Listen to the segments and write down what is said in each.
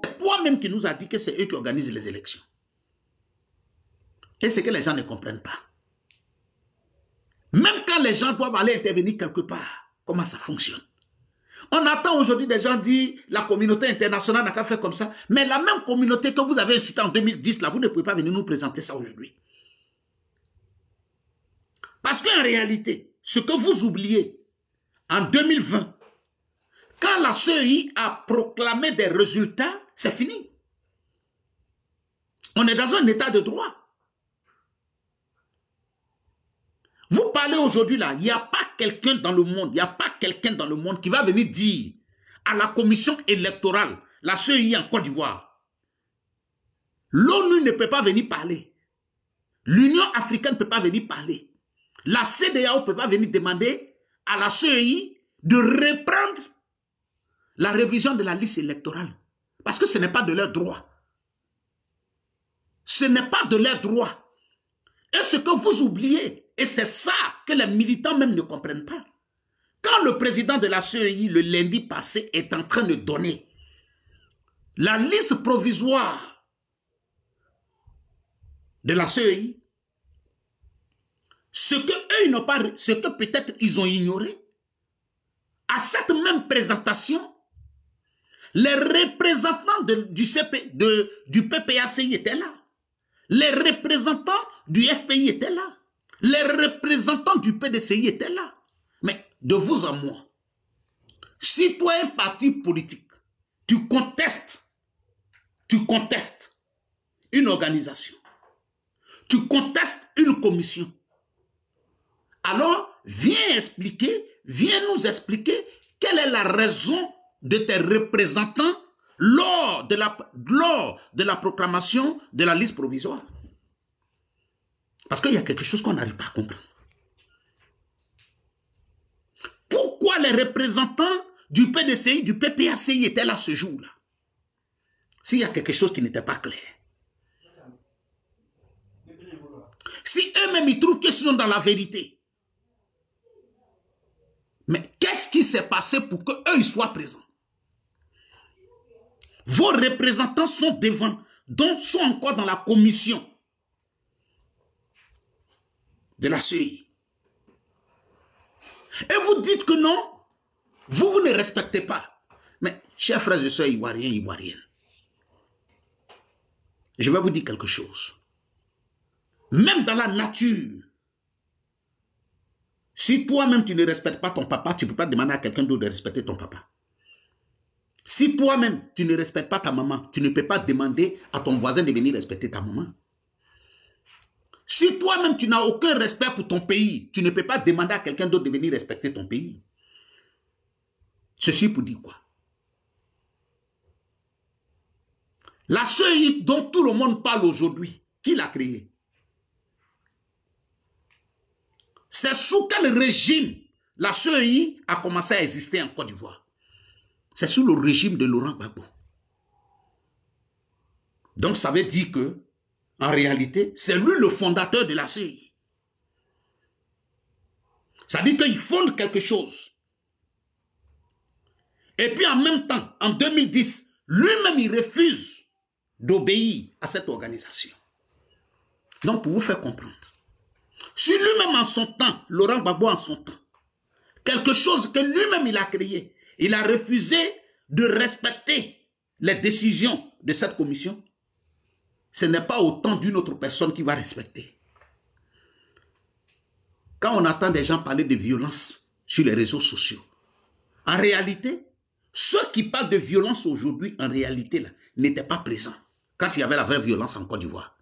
C'est toi-même qui nous a dit que c'est eux qui organisent les élections. Et c'est que les gens ne comprennent pas. Même quand les gens doivent aller intervenir quelque part, comment ça fonctionne? On attend aujourd'hui des gens dire la communauté internationale n'a qu'à faire comme ça. Mais la même communauté que vous avez insultée en 2010, là, vous ne pouvez pas venir nous présenter ça aujourd'hui. Parce qu'en réalité, ce que vous oubliez, en 2020, quand la CEI a proclamé des résultats, c'est fini. On est dans un état de droit. Vous parlez aujourd'hui là, il n'y a pas quelqu'un dans le monde, il n'y a pas quelqu'un dans le monde qui va venir dire à la commission électorale, la CEI en Côte d'Ivoire, l'ONU ne peut pas venir parler, l'Union africaine ne peut pas venir parler, la CEDEAO ne peut pas venir demander à la CEI de reprendre la révision de la liste électorale, parce que ce n'est pas de leur droit. Ce n'est pas de leur droit. Et ce que vous oubliez, et c'est ça que les militants même ne comprennent pas. Quand le président de la CEI, le lundi passé, est en train de donner la liste provisoire de la CEI, ce que eux n'ont pas, ce que peut-être ils ont ignoré, à cette même présentation, les représentants du PPACI étaient là. Les représentants du FPI étaient là. Les représentants du PDCI étaient là. Mais de vous à moi, si toi, un parti politique, tu contestes une organisation, tu contestes une commission, alors viens nous expliquer quelle est la raison de tes représentants lors de la proclamation de la liste provisoire. Parce qu'il y a quelque chose qu'on n'arrive pas à comprendre. Pourquoi les représentants du PDCI, du PPACI étaient là ce jour-là? S'il y a quelque chose qui n'était pas clair. Si eux-mêmes ils trouvent qu'ils sont dans la vérité. Mais qu'est-ce qui s'est passé pour qu'eux ils soient présents? Vos représentants sont devant, donc sont encore dans la commission de la CEI. Et vous dites que non, vous ne respectez pas. Mais, chers frères et sœurs ivoiriens, ivoiriennes, je vais vous dire quelque chose. Même dans la nature, si toi-même tu ne respectes pas ton papa, tu ne peux pas demander à quelqu'un d'autre de respecter ton papa. Si toi-même tu ne respectes pas ta maman, tu ne peux pas demander à ton voisin de venir respecter ta maman. Si toi-même tu n'as aucun respect pour ton pays, tu ne peux pas demander à quelqu'un d'autre de venir respecter ton pays. Ceci pour dire quoi? La CEI dont tout le monde parle aujourd'hui, qui l'a créée? C'est sous quel régime la CEI a commencé à exister en Côte d'Ivoire? C'est sous le régime de Laurent Gbagbo. Donc ça veut dire que, en réalité, c'est lui le fondateur de la CEI. Ça veut dire qu'il fonde quelque chose. Et puis en même temps, en 2010, lui-même il refuse d'obéir à cette organisation. Donc pour vous faire comprendre, si lui-même en son temps, Laurent Gbagbo en son temps, quelque chose que lui-même il a créé, il a refusé de respecter les décisions de cette commission, ce n'est pas autant d'une autre personne qui va respecter. Quand on entend des gens parler de violence sur les réseaux sociaux, en réalité, ceux qui parlent de violence aujourd'hui, en réalité, n'étaient pas présents quand il y avait la vraie violence en Côte d'Ivoire.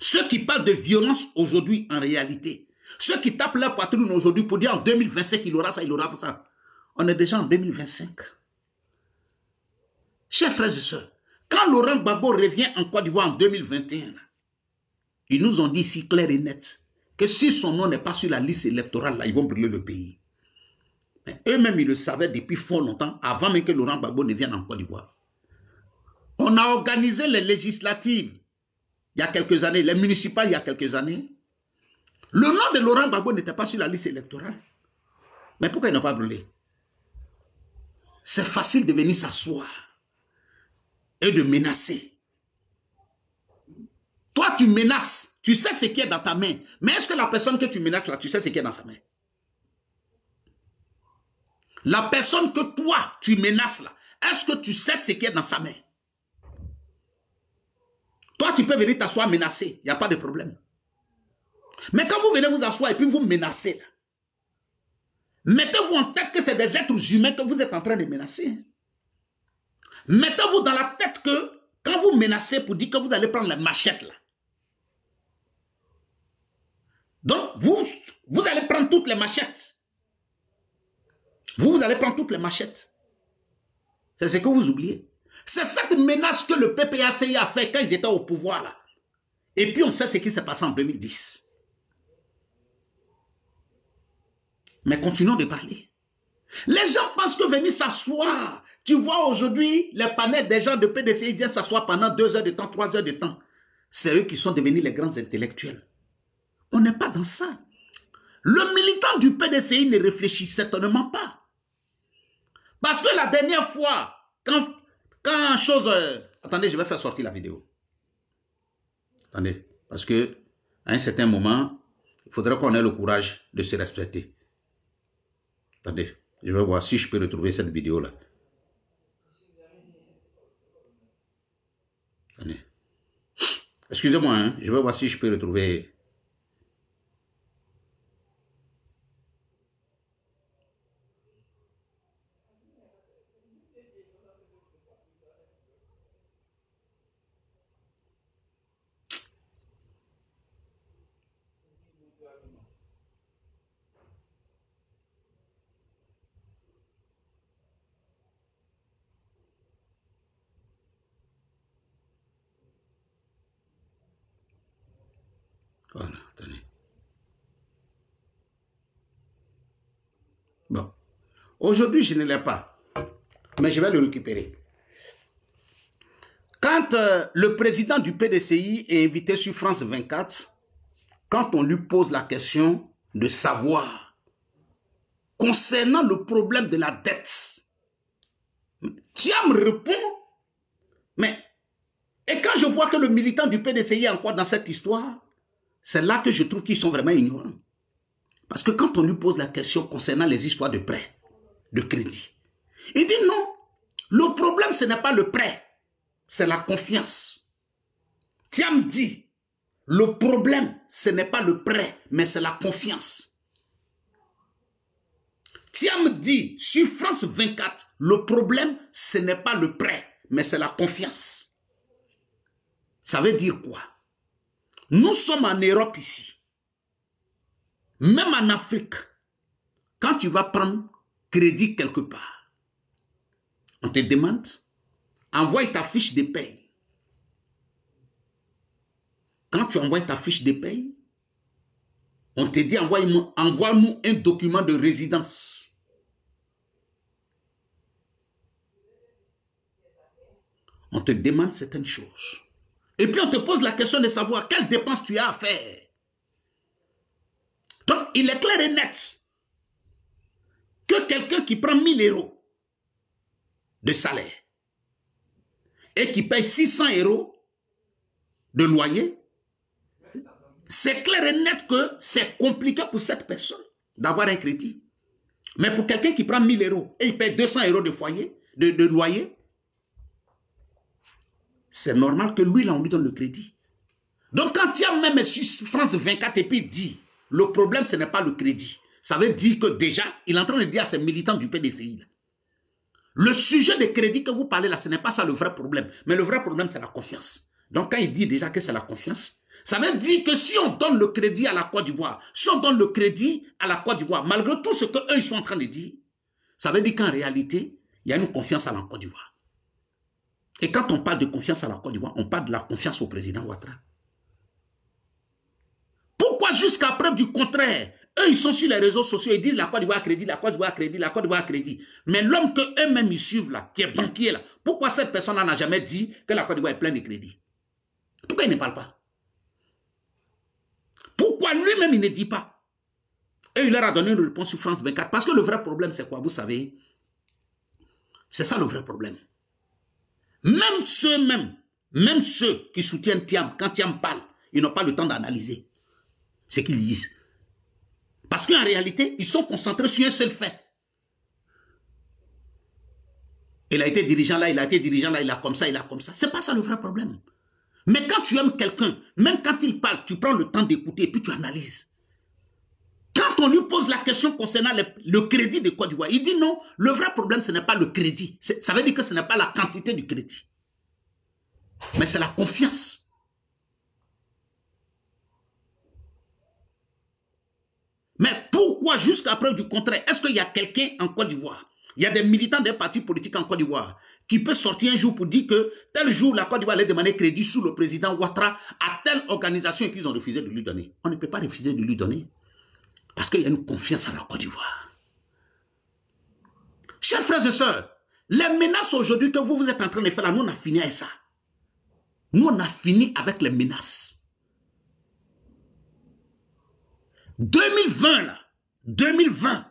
Ceux qui parlent de violence aujourd'hui, en réalité, ceux qui tapent leur poitrine aujourd'hui pour dire en 2025 il aura ça, il aura ça. On est déjà en 2025. Chers frères et sœurs, quand Laurent Gbagbo revient en Côte d'Ivoire en 2021, ils nous ont dit si clair et net que si son nom n'est pas sur la liste électorale, là, ils vont brûler le pays. Eux-mêmes, ils le savaient depuis fort longtemps, avant même que Laurent Gbagbo ne vienne en Côte d'Ivoire. On a organisé les législatives il y a quelques années, les municipales il y a quelques années. Le nom de Laurent Gbagbo n'était pas sur la liste électorale. Mais pourquoi ils n'ont pas brûlé? c'est facile de venir s'asseoir et de menacer. Toi, tu menaces, tu sais ce qui est dans ta main. Mais est-ce que la personne que tu menaces là, tu sais ce qui est dans sa main? La personne que toi, tu menaces là, est-ce que tu sais ce qui est dans sa main? Toi, tu peux venir t'asseoir menacer, il n'y a pas de problème. Mais quand vous venez vous asseoir et puis vous menacez là, mettez-vous en tête que c'est des êtres humains que vous êtes en train de menacer. Mettez-vous dans la tête que quand vous menacez pour dire que vous allez prendre la machette là, donc vous allez prendre toutes les machettes. Vous allez prendre toutes les machettes. C'est ce que vous oubliez. C'est cette menace que le PPACI a fait quand ils étaient au pouvoir là. Et puis on sait ce qui s'est passé en 2010. Mais continuons de parler. Les gens pensent que venir s'asseoir. Tu vois aujourd'hui, les panels des gens de PDCI viennent s'asseoir pendant 2 heures de temps, 3 heures de temps. C'est eux qui sont devenus les grands intellectuels. On n'est pas dans ça. Le militant du PDCI ne réfléchit certainement pas. Parce que la dernière fois, quand chose... attendez, je vais faire sortir la vidéo. Attendez, parce que à un certain moment, il faudrait qu'on ait le courage de se respecter. Attendez, je vais voir si je peux retrouver cette vidéo-là. Attendez. Excusez-moi, hein, je vais voir si je peux retrouver... Voilà, attendez. Bon. Aujourd'hui, je ne l'ai pas. Mais je vais le récupérer. Quand le président du PDCI est invité sur France 24, quand on lui pose la question de savoir concernant le problème de la dette, Thiam répond, mais, et quand je vois que le militant du PDCI est encore dans cette histoire, c'est là que je trouve qu'ils sont vraiment ignorants. Parce que quand on lui pose la question concernant les histoires de prêt, de crédit, il dit non, le problème ce n'est pas le prêt, c'est la confiance. Thiam dit, le problème ce n'est pas le prêt, mais c'est la confiance. Thiam dit sur France 24, le problème ce n'est pas le prêt, mais c'est la confiance. Ça veut dire quoi? Nous sommes en Europe ici. Même en Afrique, quand tu vas prendre crédit quelque part, on te demande, envoie ta fiche de paye. Quand tu envoies ta fiche de paye, on te dit, envoie-nous un document de résidence. On te demande certaines choses. Et puis on te pose la question de savoir quelles dépenses tu as à faire. Donc il est clair et net que quelqu'un qui prend 1000 € de salaire et qui paye 600 € de loyer, c'est clair et net que c'est compliqué pour cette personne d'avoir un crédit. Mais pour quelqu'un qui prend 1000 € et il paye 200 € de foyer, de loyer, c'est normal que lui, là, on lui donne le crédit. Donc, quand il y a même sur France 24 et puis il dit, le problème, ce n'est pas le crédit. Ça veut dire que déjà, il est en train de dire à ses militants du PDCI, là, le sujet de crédit que vous parlez là, ce n'est pas ça le vrai problème. Mais le vrai problème, c'est la confiance. Donc, quand il dit déjà que c'est la confiance, ça veut dire que si on donne le crédit à la Côte d'Ivoire, si on donne le crédit à la Côte d'Ivoire, malgré tout ce qu'eux, ils sont en train de dire, ça veut dire qu'en réalité, il y a une confiance à la Côte d'Ivoire. Et quand on parle de confiance à la Côte d'Ivoire, on parle de la confiance au président Ouattara. Pourquoi jusqu'à preuve du contraire, eux ils sont sur les réseaux sociaux, ils disent la Côte d'Ivoire a crédit, la Côte d'Ivoire a crédit, la Côte d'Ivoire a crédit. Mais l'homme qu'eux-mêmes ils suivent là, qui est banquier là, pourquoi cette personne-là n'a jamais dit que la Côte d'Ivoire est pleine de crédit? Pourquoi il ne parle pas? Pourquoi lui-même il ne dit pas? Et il leur a donné une réponse sur France 24. Parce que le vrai problème c'est quoi? Vous savez, C'est ça le vrai problème. Même ceux qui soutiennent Thiam, quand Thiam parle, ils n'ont pas le temps d'analyser ce qu'ils disent. Parce qu'en réalité, ils sont concentrés sur un seul fait. Il a été dirigeant là, il a été dirigeant là, il a comme ça, il a comme ça. C'est pas ça le vrai problème. Mais quand tu aimes quelqu'un, même quand il parle, tu prends le temps d'écouter et puis tu analyses. Quand on lui pose la question concernant le crédit de Côte d'Ivoire, il dit non, le vrai problème, ce n'est pas le crédit. Ça veut dire que ce n'est pas la quantité du crédit. Mais c'est la confiance. Mais pourquoi jusqu'à preuve du contraire, est-ce qu'il y a quelqu'un en Côte d'Ivoire, il y a des militants des partis politiques en Côte d'Ivoire qui peut sortir un jour pour dire que tel jour la Côte d'Ivoire allait demander crédit sous le président Ouattara à telle organisation et puis ils ont refusé de lui donner. On ne peut pas refuser de lui donner parce qu'il y a une confiance en la Côte d'Ivoire. Chers frères et sœurs, les menaces aujourd'hui que vous êtes en train de faire là, nous on a fini avec ça. Nous on a fini avec les menaces. 2020 là, 2020,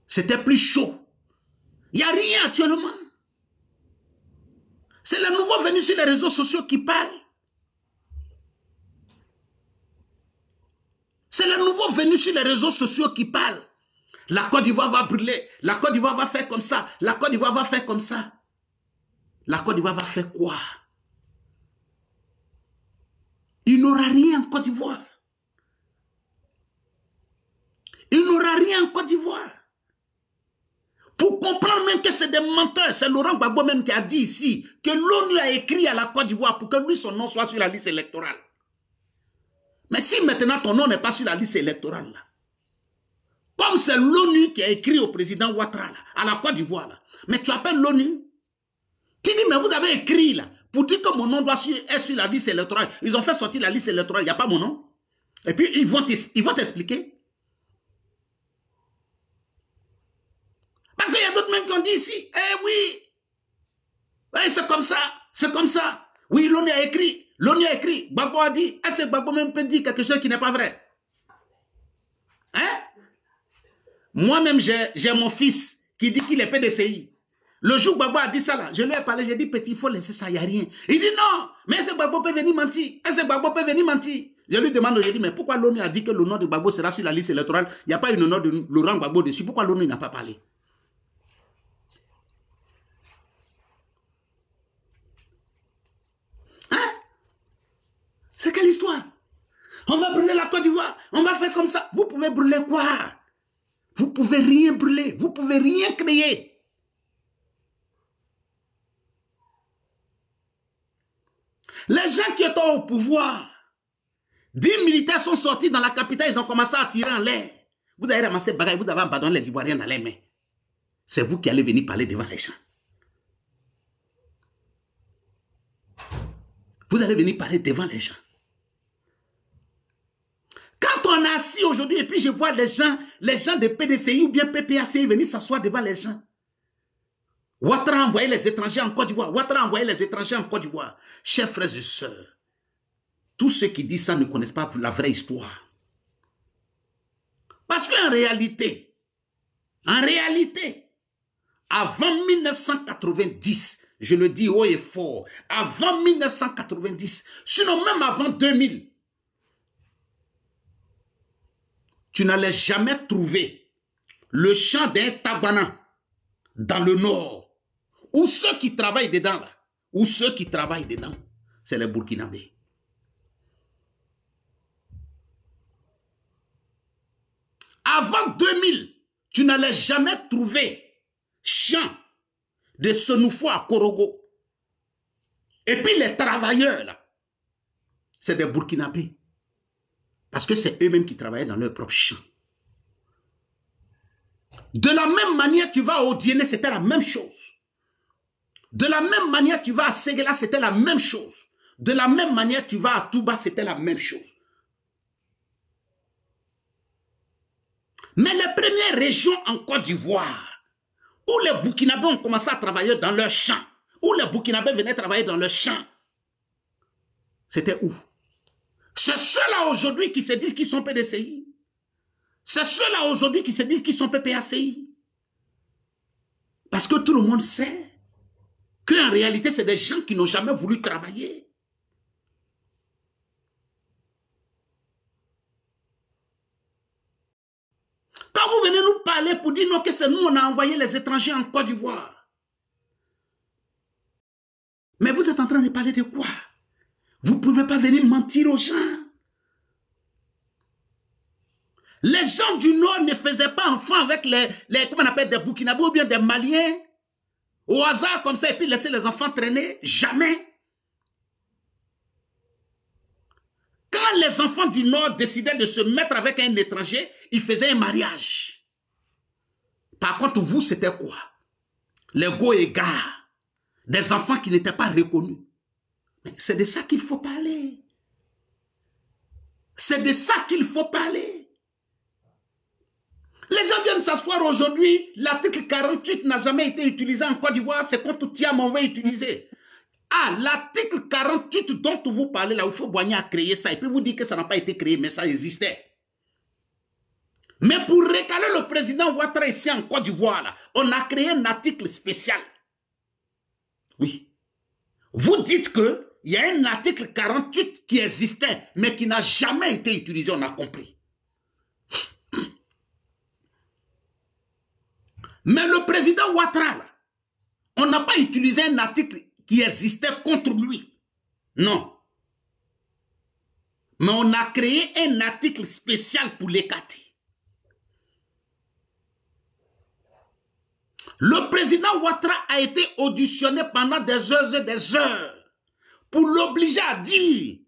c'était plus chaud. Il n'y a rien actuellement. C'est les nouveaux venus sur les réseaux sociaux qui parlent. C'est les nouveaux venus sur les réseaux sociaux qui parlent. La Côte d'Ivoire va brûler. La Côte d'Ivoire va faire comme ça. La Côte d'Ivoire va faire comme ça. La Côte d'Ivoire va faire quoi? Il n'aura rien en Côte d'Ivoire. Il n'aura rien en Côte d'Ivoire. Pour comprendre même que c'est des menteurs, c'est Laurent Gbagbo même qui a dit ici que l'ONU a écrit à la Côte d'Ivoire pour que lui, son nom soit sur la liste électorale. Mais si maintenant ton nom n'est pas sur la liste électorale, là, comme c'est l'ONU qui a écrit au président Ouattara, là, à la Côte d'Ivoire, là, mais tu appelles l'ONU, qui dit, mais vous avez écrit là, pour dire que mon nom doit être sur la liste électorale. Ils ont fait sortir la liste électorale, il n'y a pas mon nom. Et puis ils vont t'expliquer. Parce qu'il y a d'autres même qui ont dit ici, eh oui, c'est comme ça, c'est comme ça. Oui, l'ONU a écrit, Gbagbo a dit, est-ce que Gbagbo même peut dire quelque chose qui n'est pas vrai? Hein? Moi-même, j'ai mon fils qui dit qu'il est PDCI. Le jour où Gbagbo a dit ça là, je lui ai parlé, j'ai dit, petit, il faut laisser ça, il n'y a rien. Il dit non, mais est-ce que Gbagbo peut venir mentir? Est-ce que Gbagbo peut venir mentir? Je lui demande, je dis, mais pourquoi l'ONU a dit que le nom de Gbagbo sera sur la liste électorale? Il n'y a pas eu le nom de Laurent Gbagbo dessus. Pourquoi l'ONU n'a pas parlé? C'est quelle histoire? On va brûler la Côte d'Ivoire. On va faire comme ça. Vous pouvez brûler quoi? Vous pouvez rien brûler. Vous pouvez rien créer. Les gens qui étaient au pouvoir, 10 militaires sont sortis dans la capitale. Ils ont commencé à tirer en l'air. Vous avez ramassé bagaille. Vous avez abandonné les Ivoiriens dans les mains. C'est vous qui allez venir parler devant les gens. Vous allez venir parler devant les gens. Quand on est assis aujourd'hui et puis je vois les gens de PDCI ou bien PPACI venir s'asseoir devant les gens. Ouattara a envoyé les étrangers en Côte d'Ivoire. Ouattara a envoyé les étrangers en Côte d'Ivoire. Chers frères et sœurs, tous ceux qui disent ça ne connaissent pas la vraie histoire. Parce qu'en réalité, avant 1990, je le dis haut et fort, avant 1990, sinon même avant 2000, tu n'allais jamais trouver le champ d'un tabana dans le nord, où ceux qui travaillent dedans, c'est les Burkinabés. Avant 2000, tu n'allais jamais trouver champ de Senoufo à Korogo. Et puis les travailleurs, là, c'est des Burkinabés. Parce que c'est eux-mêmes qui travaillaient dans leur propre champ. De la même manière, tu vas au Diené, c'était la même chose. De la même manière, tu vas à Séguéla, c'était la même chose. De la même manière, tu vas à Touba, c'était la même chose. Mais les premières régions en Côte d'Ivoire, où les Burkinabés ont commencé à travailler dans leurs champs, où les Burkinabés venaient travailler dans leurs champs, c'était où? C'est ceux-là aujourd'hui qui se disent qu'ils sont PDCI. C'est ceux-là aujourd'hui qui se disent qu'ils sont PPACI. Parce que tout le monde sait qu'en réalité, c'est des gens qui n'ont jamais voulu travailler. Quand vous venez nous parler pour dire non, que c'est nous, on a envoyé les étrangers en Côte d'Ivoire. Mais vous êtes en train de parler de quoi? Vous ne pouvez pas venir mentir aux gens. Les gens du Nord ne faisaient pas enfant avec les comment on appelle, des Burkinabés ou bien des Maliens. Au hasard comme ça et puis laisser les enfants traîner. Jamais. Quand les enfants du Nord décidaient de se mettre avec un étranger, ils faisaient un mariage. Par contre, vous, c'était quoi? Les go et gars. Des enfants qui n'étaient pas reconnus. Mais c'est de ça qu'il faut parler. C'est de ça qu'il faut parler. Les gens viennent s'asseoir aujourd'hui. L'article 48 n'a jamais été utilisé en Côte d'Ivoire. C'est contre Thiam on va utiliser. Ah, l'article 48 dont vous parlez là, il faut Boigny a créé ça. Et puis vous dire que ça n'a pas été créé, mais ça existait. Mais pour recaler le président Ouattara ici en Côte d'Ivoire, là, on a créé un article spécial. Oui. Vous dites qu'il y a un article 48 qui existait, mais qui n'a jamais été utilisé, on a compris. Mais le président Ouattara, là, on n'a pas utilisé un article qui existait contre lui. Non. Mais on a créé un article spécial pour l'écarter. Le président Ouattara a été auditionné pendant des heures et des heures pour l'obliger à dire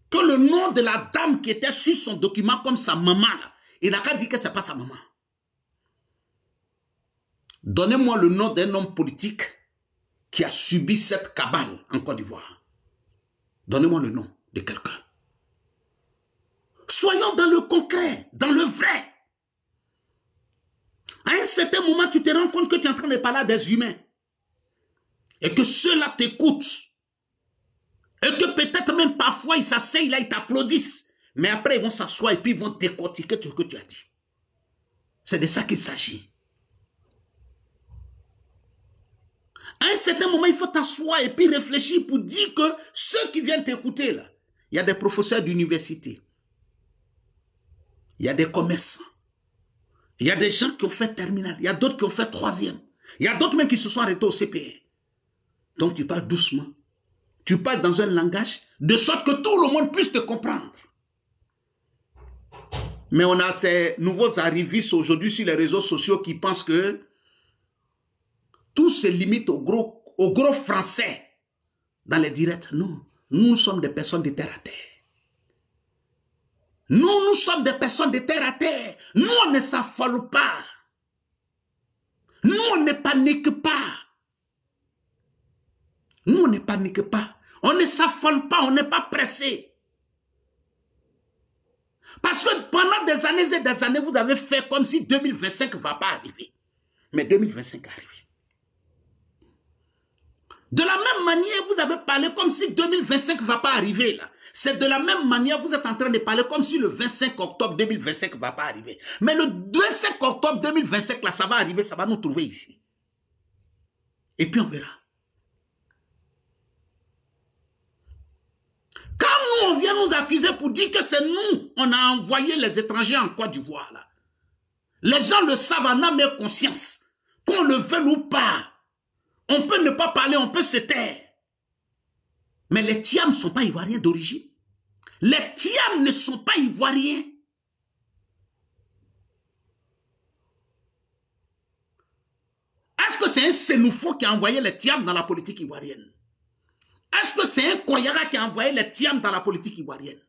que le nom de la dame qui était sur son document comme sa maman, là, il n'a qu'à dire que ce n'est pas sa maman. Donnez-moi le nom d'un homme politique qui a subi cette cabale en Côte d'Ivoire. Donnez-moi le nom de quelqu'un. Soyons dans le concret, dans le vrai. À un certain moment, tu te rends compte que tu es en train de parler à des humains. Et que ceux-là t'écoutent. Et que peut-être même parfois, ils s'asseyent là, ils t'applaudissent. Mais après, ils vont s'asseoir et puis ils vont décortiquer tout ce que tu as dit. C'est de ça qu'il s'agit. À un certain moment, il faut t'asseoir et puis réfléchir pour dire que ceux qui viennent t'écouter là, il y a des professeurs d'université. Il y a des commerçants. Il y a des gens qui ont fait terminale. Il y a d'autres qui ont fait troisième. Il y a d'autres même qui se sont arrêtés au CPE. Donc tu parles doucement. Tu parles dans un langage de sorte que tout le monde puisse te comprendre. Mais on a ces nouveaux arrivistes aujourd'hui sur les réseaux sociaux qui pensent que tout se limite au gros français dans les directs. Non, nous sommes des personnes de terre à terre. Nous sommes des personnes de terre à terre. Nous, on ne s'affole pas. Nous, on ne panique pas. Nous, on ne panique pas. On ne s'affole pas, on n'est pas pressé. Parce que pendant des années et des années, vous avez fait comme si 2025 ne va pas arriver. Mais 2025 arrive. De la même manière, vous avez parlé comme si 2025 ne va pas arriver là. C'est de la même manière, vous êtes en train de parler comme si le 25 octobre 2025 ne va pas arriver. Mais le 25 octobre 2025, là, ça va arriver, ça va nous trouver ici. Et puis on verra. Quand nous, on vient nous accuser pour dire que c'est nous, on a envoyé les étrangers en Côte d'Ivoire là. Les gens le savent en âme et conscience. Qu'on le veuille ou pas. On peut ne pas parler, on peut se taire. Mais les Thiam ne sont pas ivoiriens d'origine. Les Thiam ne sont pas ivoiriens. Est-ce que c'est un Sénoufo qui a envoyé les Thiam dans la politique ivoirienne? Est-ce que c'est un Koyara qui a envoyé les Thiam dans la politique ivoirienne?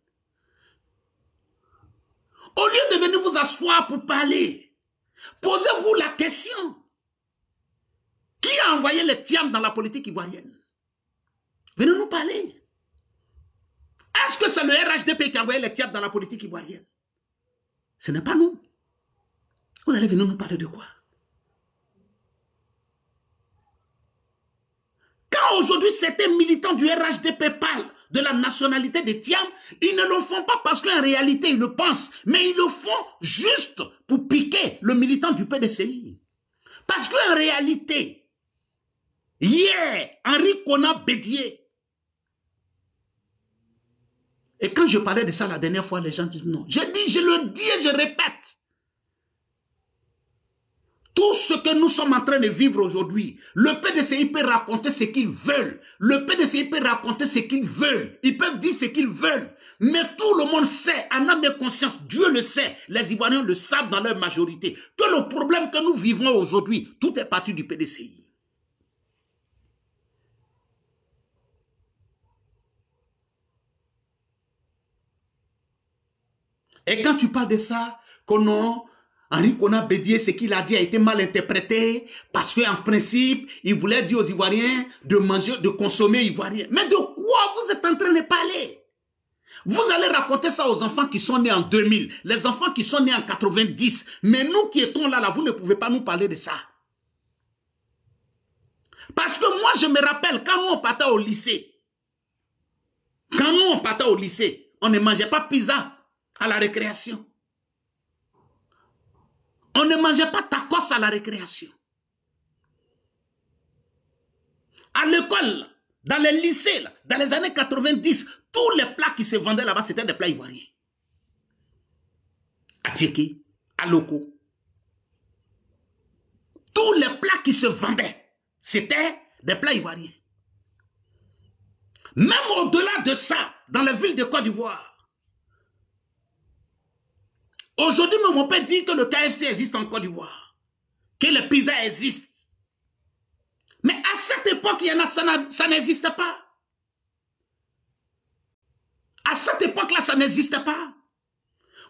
Au lieu de venir vous asseoir pour parler, posez-vous la question. Qui a envoyé les Thiam dans la politique ivoirienne? Venez nous parler. Est-ce que c'est le RHDP qui a envoyé les Thiam dans la politique ivoirienne? Ce n'est pas nous. Vous allez venir nous parler de quoi? Quand aujourd'hui certains militants du RHDP parlent de la nationalité des Thiam, ils ne le font pas parce qu'en réalité ils le pensent, mais ils le font juste pour piquer le militant du PDCI. Parce qu'en réalité, hier, Henri Konan Bédié, et quand je parlais de ça la dernière fois, les gens disent non. Je dis, je le dis et je répète. Tout ce que nous sommes en train de vivre aujourd'hui, le PDCI peut raconter ce qu'ils veulent. Le PDCI peut raconter ce qu'ils veulent. Ils peuvent dire ce qu'ils veulent. Mais tout le monde sait, en âme et conscience, Dieu le sait, les Ivoiriens le savent dans leur majorité, que le problème que nous vivons aujourd'hui, tout est parti du PDCI. Et quand tu parles de ça, que non, Henri Konan Bédié, ce qu'il a dit a été mal interprété, parce qu'en principe, il voulait dire aux Ivoiriens de manger, de consommer ivoirien. Mais de quoi vous êtes en train de parler? Vous allez raconter ça aux enfants qui sont nés en 2000, les enfants qui sont nés en 90. Mais nous qui étions là, vous ne pouvez pas nous parler de ça. Parce que moi, je me rappelle, quand nous on partait au lycée, on ne mangeait pas pizza à la récréation. On ne mangeait pas tacos à la récréation. À l'école, dans les lycées, là, dans les années 90, tous les plats qui se vendaient là-bas, c'était des plats ivoiriens. À Tieki, à Loko. Tous les plats qui se vendaient, c'était des plats ivoiriens. Même au-delà de ça, dans les villes de Côte d'Ivoire, aujourd'hui, mon père dit que le KFC existe en Côte d'Ivoire, que le pizza existe. Mais à cette époque, il y en a, ça n'existait pas. À cette époque-là, ça n'existait pas.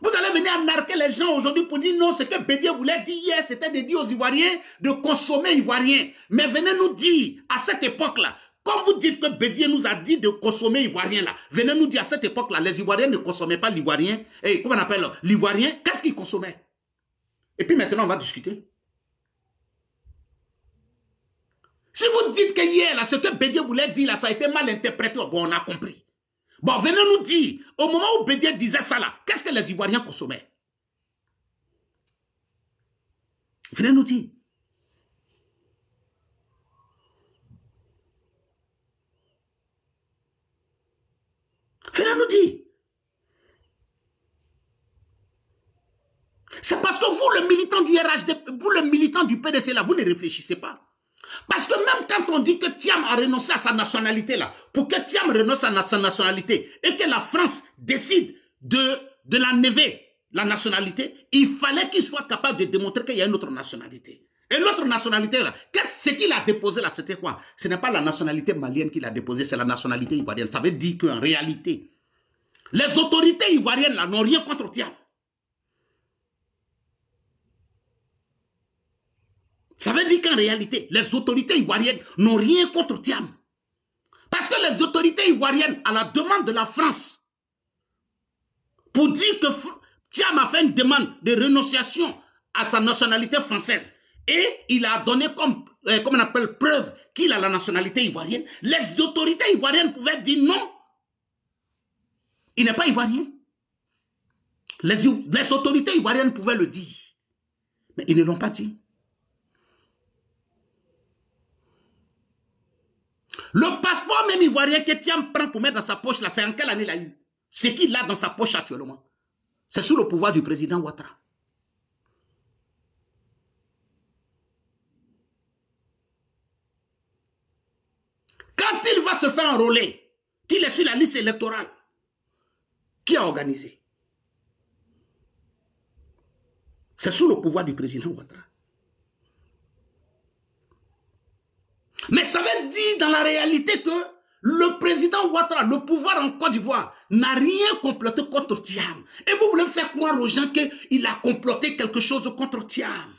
Vous allez venir narquer les gens aujourd'hui pour dire non, ce que Bédié voulait dire hier, c'était de dire aux Ivoiriens de consommer ivoirien. Mais venez nous dire, à cette époque-là, comme vous dites que Bédié nous a dit de consommer ivoirien là, venez nous dire à cette époque-là, les Ivoiriens ne consommaient pas l'ivoirien. Et comment on appelle l'ivoirien? Qu'est-ce qu'ils consommaient? Et puis maintenant, on va discuter. Si vous dites que hier, là, ce que Bédié voulait dire, là, ça a été mal interprété, bon, on a compris. Bon, venez nous dire, au moment où Bédié disait ça, là, qu'est-ce que les Ivoiriens consommaient? Venez nous dire. Venez nous dire. C'est parce que vous, le militant du RHD, vous, le militant du PDC, là, vous ne réfléchissez pas. Parce que même quand on dit que Thiam a renoncé à sa nationalité, là, pour que Thiam renonce à sa nationalité et que la France décide de l'enlever, la nationalité, il fallait qu'il soit capable de démontrer qu'il y a une autre nationalité. Et l'autre nationalité, là, qu'est-ce qu'il a déposé là, c'était quoi? Ce n'est pas la nationalité malienne qu'il a déposée, c'est la nationalité ivoirienne. Ça veut dire qu'en réalité, les autorités ivoiriennes là n'ont rien contre Thiam. Ça veut dire qu'en réalité, les autorités ivoiriennes n'ont rien contre Thiam. Parce que les autorités ivoiriennes, à la demande de la France, pour dire que Thiam a fait une demande de renonciation à sa nationalité française, et il a donné comme on appelle, preuve qu'il a la nationalité ivoirienne, les autorités ivoiriennes pouvaient dire non, il n'est pas ivoirien. Les autorités ivoiriennes pouvaient le dire, mais ils ne l'ont pas dit. Le passeport même ivoirien que Thiam prend pour mettre dans sa poche, là, c'est en quelle année il a eu? Ce qu'il a dans sa poche actuellement, c'est sous le pouvoir du président Ouattara. Quand il va se faire enrôler, qu'il est sur la liste électorale, qui a organisé? C'est sous le pouvoir du président Ouattara. Mais ça veut dire dans la réalité que le président Ouattara, le pouvoir en Côte d'Ivoire, n'a rien comploté contre Thiam. Et vous voulez faire croire aux gens qu'il a comploté quelque chose contre Thiam.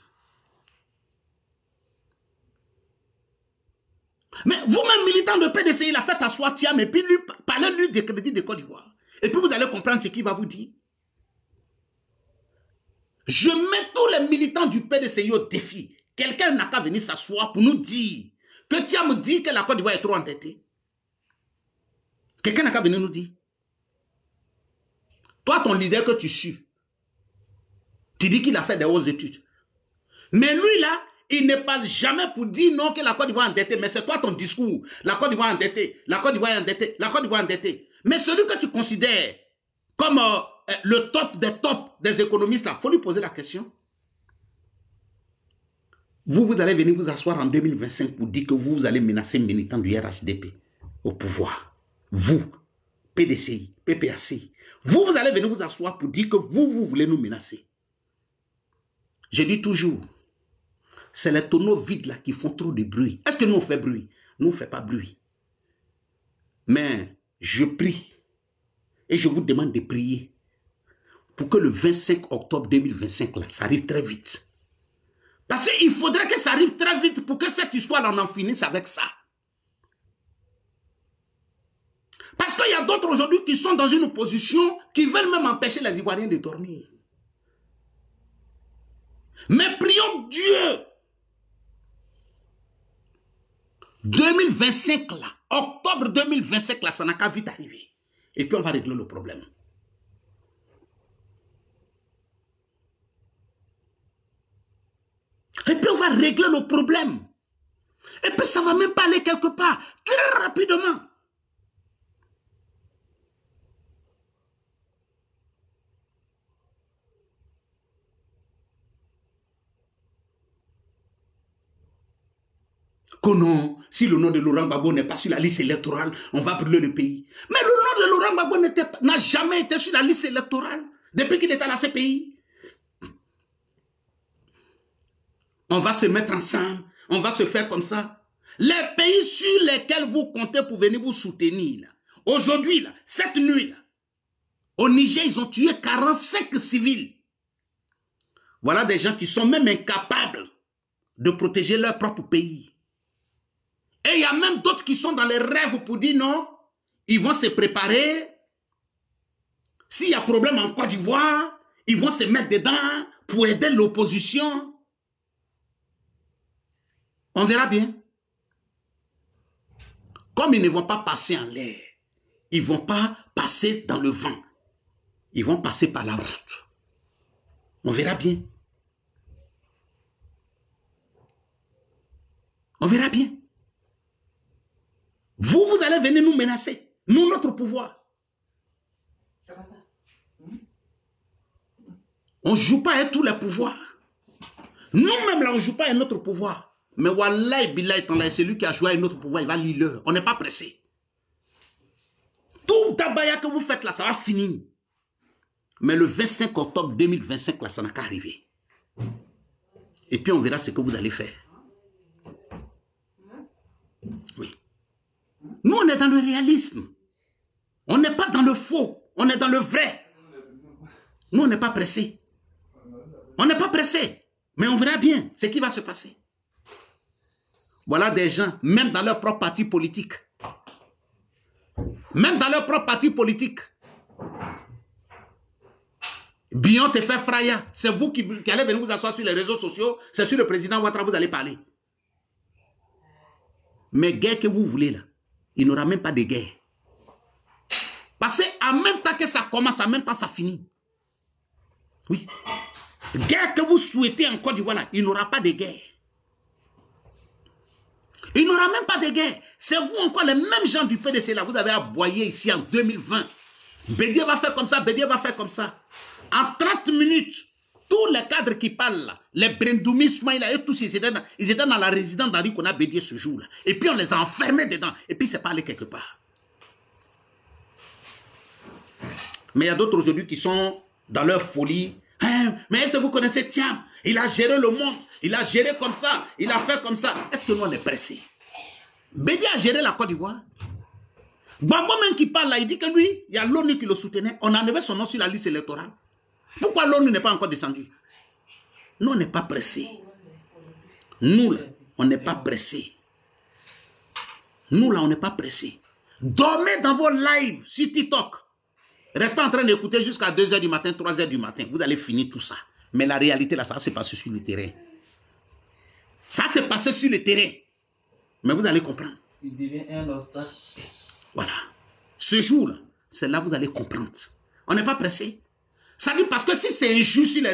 Mais vous-même, militant de PDC, il a fait asseoir Thiam et puis lui, parlez-lui des crédits de Côte d'Ivoire. Et puis vous allez comprendre ce qu'il va vous dire. Je mets tous les militants du PDCI au défi. Quelqu'un n'a qu'à venir s'asseoir pour nous dire que Thiam dit que la Côte d'Ivoire est trop endettée. Quelqu'un n'a qu'à venir nous dire. Toi, ton leader que tu suis, tu dis qu'il a fait des hautes études. Mais lui, là, il ne parle jamais pour dire non que la Côte d'Ivoire est endettée. Mais c'est toi ton discours. La Côte d'Ivoire est endettée, la Côte d'Ivoire est endettée, la Côte d'Ivoire est endettée. Mais celui que tu considères comme le top des économistes, il faut lui poser la question. Vous allez venir vous asseoir en 2025 pour dire que vous allez menacer les militants du RHDP au pouvoir. Vous, PDCI, PPAC. Vous allez venir vous asseoir pour dire que vous voulez nous menacer. Je dis toujours, c'est les tonneaux vides là qui font trop de bruit. Est-ce que nous on fait bruit? Nous on ne fait pas bruit. Mais je prie et je vous demande de prier pour que le 25 octobre 2025 là, ça arrive très vite. Parce qu'il faudrait que ça arrive très vite pour que cette histoire-là, on en finisse avec ça. Parce qu'il y a d'autres aujourd'hui qui sont dans une opposition qui veulent même empêcher les Ivoiriens de dormir. Mais prions Dieu. 2025 là, octobre 2025 là, ça n'a qu'à vite arriver. Et puis on va régler le problème. Et puis on va régler le problème. Et puis ça ne va même pas aller quelque part. Très rapidement. Que non, si le nom de Laurent Gbagbo n'est pas sur la liste électorale, on va brûler le pays. Mais le nom de Laurent Gbagbo n'a jamais été sur la liste électorale depuis qu'il était à la CPI. On va se mettre ensemble, on va se faire comme ça. Les pays sur lesquels vous comptez pour venir vous soutenir, aujourd'hui, cette nuit, au Niger, ils ont tué 45 civils. Voilà des gens qui sont même incapables de protéger leur propre pays. Et il y a même d'autres qui sont dans les rêves pour dire non, ils vont se préparer. S'il y a problème en Côte d'Ivoire, ils vont se mettre dedans pour aider l'opposition. On verra bien. Comme ils ne vont pas passer en l'air, ils ne vont pas passer dans le vent. Ils vont passer par la route. On verra bien. On verra bien. Vous allez venir nous menacer. Nous, notre pouvoir. On ne joue pas avec tous les pouvoirs. Nous-mêmes, là, on ne joue pas avec notre pouvoir. Mais Wallahi, Billahi, celui qui a joué avec notre pouvoir, il va lire l'heure. On n'est pas pressé. Tout d'abaya que vous faites là, ça va finir. Mais le 25 octobre 2025, là, ça n'a qu'à arriver. Et puis on verra ce que vous allez faire. Oui. Nous, on est dans le réalisme. On n'est pas dans le faux. On est dans le vrai. Nous, on n'est pas pressé. On n'est pas pressé. Mais on verra bien ce qui va se passer. Voilà des gens, même dans leur propre parti politique. Même dans leur propre parti politique. Bion te fait fraya. C'est vous qui allez venir vous asseoir sur les réseaux sociaux. C'est sur le président Ouattara vous allez parler. Mais guerre que vous voulez là, il n'y aura même pas de guerre. Parce qu'en même temps que ça commence, en même temps ça finit. Oui. Guerre que vous souhaitez en Côte d'Ivoire là, il n'y aura pas de guerre. Il n'y aura même pas de guerre. C'est vous encore les mêmes gens du PDC là. Vous avez aboyé ici en 2020. Bédier va faire comme ça, Bédier va faire comme ça. En 30 minutes, tous les cadres qui parlent là, les Brendoumi, Smaïla et tous, ils étaient dans la résidence d'Henri qu'on a Bédier ce jour-là. Et puis on les a enfermés dedans. Et puis c'est pas allé quelque part. Mais il y a d'autres aujourd'hui qui sont dans leur folie. Hein, mais est-ce que vous connaissez Thiam? Il a géré le monde. Il a géré comme ça. Il a fait comme ça. Est-ce que nous on est pressés? Bédier a géré la Côte d'Ivoire. Gbagbo même qui parle là, il dit que lui, il y a l'ONU qui le soutenait. On a enlevé son nom sur la liste électorale. Pourquoi l'ONU n'est pas encore descendu? Nous, on n'est pas pressés. Nous, là, on n'est pas pressés. Nous, là, on n'est pas pressés. Dormez dans vos lives sur TikTok. Restez en train d'écouter jusqu'à 2 h du matin, 3 h du matin. Vous allez finir tout ça. Mais la réalité, là, ça s'est passé sur le terrain. Ça s'est passé sur le terrain. Mais vous allez comprendre. Il devient un obstacle. Voilà. Ce jour-là, c'est là que vous allez comprendre. On n'est pas pressé. Ça dit parce que si c'est injuste sur les